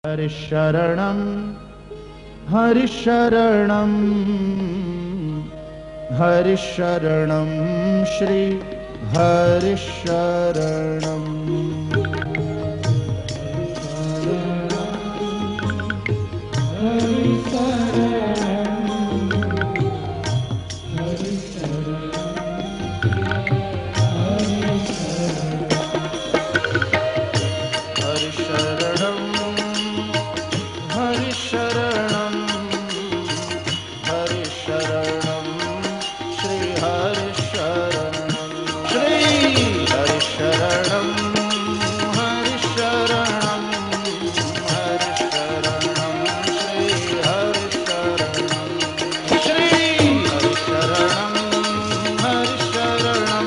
हरिशरणं हरिशरणं हरिशरणं श्री हरिशरणं हरिशरणं श्री हरिशरणं श्री हरिशरणं श्री हरिशरणं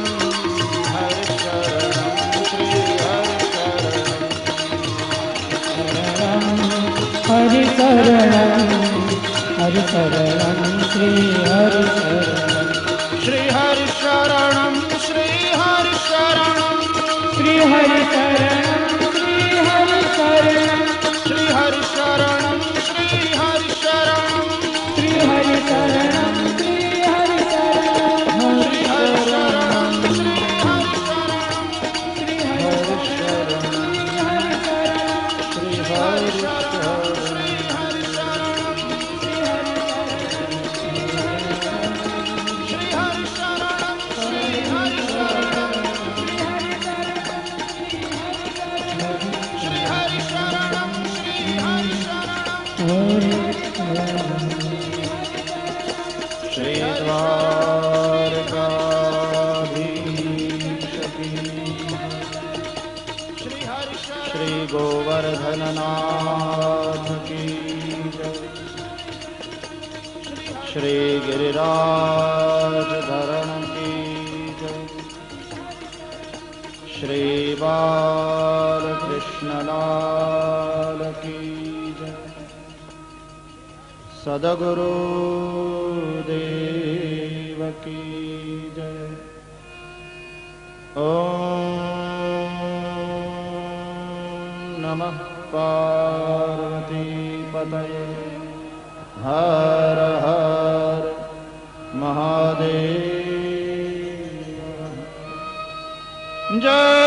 श्री हरिशरणं श्री हरिशरणं श्री हरिशरणं श्री हरिशरणं श्री हरिशरणं श्री हरिशरणं श्री हरिशरणं श्री श्री गोवर्धननाथ की जय। श्री गिरिराज धरण की जय। श्री बालकृष्णलाल की जय। सद्गुरु देव की जय। ओम नमः पार्वती पतये हर हर महादेव। जय